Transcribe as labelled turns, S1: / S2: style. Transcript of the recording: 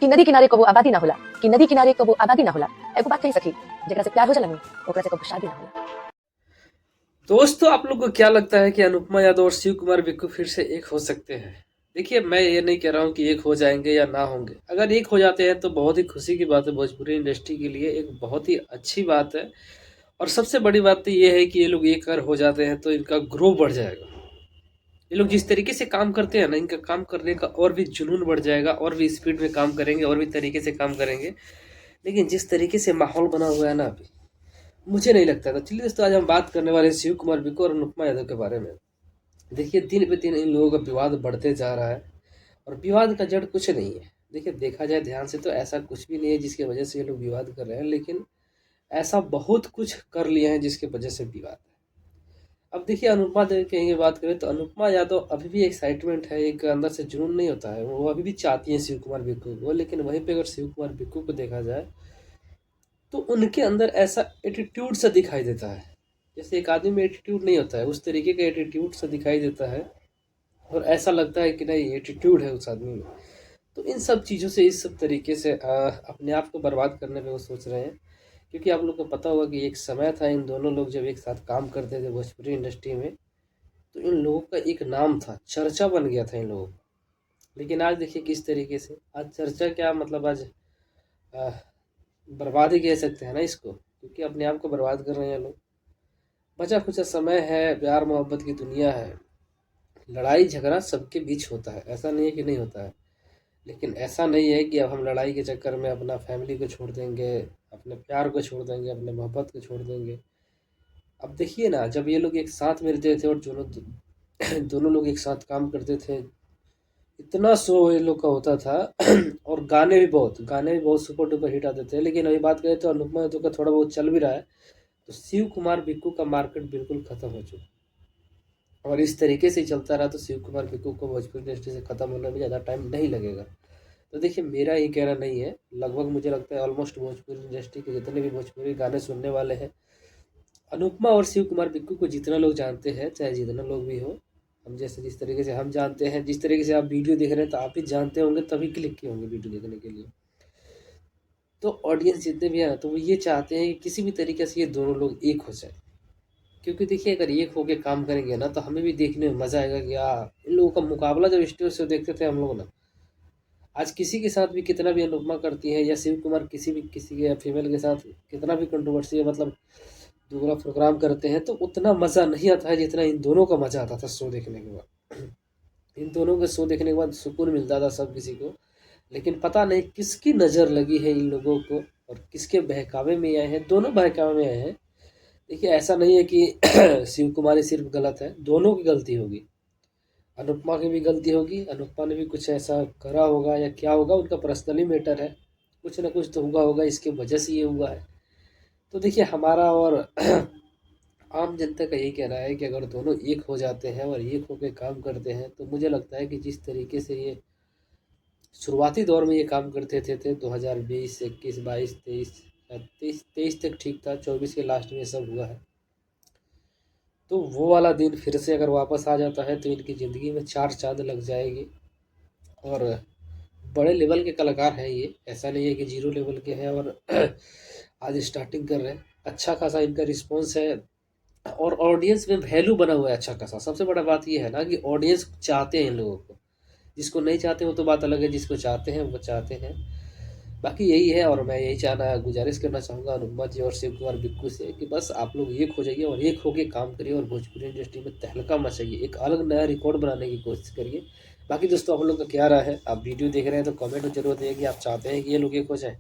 S1: कि नदी किनारे कबो आबादी ना होला, कि नदी किनारे कबो आबादी ना होला। एगो बात कही सखी, जेकरा से प्यार हो जाला नु, ओकरा से कबो शादी ना होला।
S2: दोस्तों, आप लोग को क्या लगता है कि अनुपमा यादव और शिव कुमार बिक्कू फिर से एक हो सकते हैं? देखिए, मैं ये नहीं कह रहा हूँ कि एक हो जाएंगे या ना होंगे। अगर एक हो जाते हैं तो बहुत ही खुशी की बात है, भोजपुरी इंडस्ट्री के लिए एक बहुत ही अच्छी बात है। और सबसे बड़ी बात तो ये है कि ये लोग एक अगर हो जाते हैं तो इनका ग्रो बढ़ जाएगा। ये लोग जिस तरीके से काम करते हैं ना, इनका काम करने का और भी जुनून बढ़ जाएगा, और भी स्पीड में काम करेंगे, और भी तरीके से काम करेंगे। लेकिन जिस तरीके से माहौल बना हुआ है ना अभी, मुझे नहीं लगता था। चलिए दोस्तों, आज हम बात करने वाले हैं शिव कुमार बिक्कू और अनुपमा यादव के बारे में। देखिए, दिन पे दिन इन लोगों का विवाद बढ़ते जा रहा है, और विवाद का जड़ कुछ नहीं है। देखिए, देखा जाए ध्यान से तो ऐसा कुछ भी नहीं है जिसकी वजह से ये लोग विवाद कर रहे हैं, लेकिन ऐसा बहुत कुछ कर लिए हैं जिसकी वजह से विवाद है। अब देखिए, अनुपमा देवी की ही बात करें तो अनुपमा यादव अभी भी एक्साइटमेंट है, एक अंदर से जुनून नहीं होता है। वो अभी भी चाहती हैं शिव कुमार बिक्कू को, लेकिन वहीं पे अगर शिव कुमार बिक्कू को देखा जाए तो उनके अंदर ऐसा एटीट्यूड सा दिखाई देता है। जैसे एक आदमी में एटीट्यूड नहीं होता है, उस तरीके का एटीट्यूड सा दिखाई देता है। और ऐसा लगता है कि नहीं, एटीट्यूड है उस आदमी में। तो इन सब चीज़ों से, इस सब तरीके से अपने आप को बर्बाद करने पे वो सोच रहे हैं। क्योंकि आप लोग को पता होगा कि एक समय था, इन दोनों लोग जब एक साथ काम करते थे भोजपुरी इंडस्ट्री में, तो इन लोगों का एक नाम था, चर्चा बन गया था इन लोगों का। लेकिन आज देखिए किस तरीके से, आज चर्चा क्या मतलब, आज अ, बर्बाद ही कह सकते हैं ना इसको, क्योंकि अपने आप को बर्बाद कर रहे हैं लोग। बचा खुचा समय है, प्यार मोहब्बत की दुनिया है, लड़ाई झगड़ा सबके बीच होता है, ऐसा नहीं है कि नहीं होता है। लेकिन ऐसा नहीं है कि अब हम लड़ाई के चक्कर में अपना फैमिली को छोड़ देंगे, अपने प्यार को छोड़ देंगे, अपने मोहब्बत को छोड़ देंगे। अब देखिए ना, जब ये लोग एक साथ मिलते थे और दोनों दोनों लोग एक साथ काम करते थे, इतना शो ये लोग का होता था और गाने भी बहुत सुपर डुपर हिट आते थे। लेकिन अभी बात करें तो अनुपमा यादव का थोड़ा बहुत चल भी रहा है, तो शिव कुमार बिक्कू का मार्केट बिल्कुल खत्म हो चुका है। और इस तरीके से चलता रहा तो शिव कुमार बिक्कू को भोजपुरी इंडस्ट्री से खत्म होने में ज़्यादा टाइम नहीं लगेगा। तो देखिए, मेरा ये कहना नहीं है, लगभग मुझे लगता है ऑलमोस्ट भोजपुरी इंडस्ट्री के जितने भी भोजपुरी गाने सुनने वाले हैं, अनुपमा और शिव कुमार बिक्कू को जितना लोग जानते हैं, चाहे जितना लोग भी हो, हम जैसे जिस तरीके से हम जानते हैं, जिस तरीके से आप वीडियो देख रहे हैं, तो आप भी जानते होंगे, तभी क्लिक किए होंगे वीडियो देखने के लिए। तो ऑडियंस जितने भी है ना, तो वो ये चाहते हैं कि किसी भी तरीके से ये दोनों लोग एक हो जाए। क्योंकि देखिए, अगर एक होके काम करेंगे ना, तो हमें भी देखने में मज़ा आएगा कि इन लोगों का मुकाबला जब स्टेज से देखते थे हम लोग ना, आज किसी के साथ भी कितना भी अनुपमा करती है, या शिव कुमार किसी के फीमेल के साथ कितना भी कंट्रोवर्सी है, मतलब दूसरा प्रोग्राम करते हैं, तो उतना मज़ा नहीं आता है जितना इन दोनों का मज़ा आता था शो देखने के बाद। इन दोनों के शो देखने के बाद सुकून मिलता था सब किसी को। लेकिन पता नहीं किसकी नज़र लगी है इन लोगों को, और किसके बहकावे में आए हैं, दोनों बहकावे में आए हैं। देखिए, ऐसा नहीं है कि शिव कुमार ही सिर्फ गलत है, दोनों की गलती होगी। अनुपमा की भी गलती होगी, अनुपमा ने भी कुछ ऐसा करा होगा या क्या होगा, उनका पर्सनली मैटर है, कुछ ना कुछ तो हुआ होगा, इसकी वजह से ये हुआ है। तो देखिए, हमारा और आम जनता का यही कहना है कि अगर दोनों एक हो जाते हैं और एक होकर काम करते हैं, तो मुझे लगता है कि जिस तरीके से ये शुरुआती दौर में ये काम करते थे 2020, 21, 22, 23 तक ठीक था, 24 के लास्ट में सब हुआ है। तो वो वाला दिन फिर से अगर वापस आ जाता है तो इनकी ज़िंदगी में चार चांद लग जाएगी। और बड़े लेवल के कलाकार हैं ये, ऐसा नहीं है कि जीरो लेवल के हैं और आज स्टार्टिंग कर रहे हैं। अच्छा खासा इनका रिस्पॉन्स है, और ऑडियंस में वैल्यू बना हुआ है अच्छा खासा। सबसे बड़ा बात ये है ना कि ऑडियंस चाहते हैं इन लोगों को। जिसको नहीं चाहते वो तो बात अलग है, जिसको चाहते हैं वो चाहते हैं। बाकी यही है, और मैं यही गुजारिश करना चाहूँगा अनुपमा जी और शिव कुमार बिक्कू से कि बस आप लोग एक हो जाइए और एक होके काम करिए, और भोजपुरी इंडस्ट्री में तहलका मचाइए, एक अलग नया रिकॉर्ड बनाने की कोशिश करिए। बाकी दोस्तों, आप लोग का क्या राय है? आप वीडियो देख रहे हैं तो कमेंट में जरूर दिए कि आप चाहते हैं कि ये लोग एक हो जाए।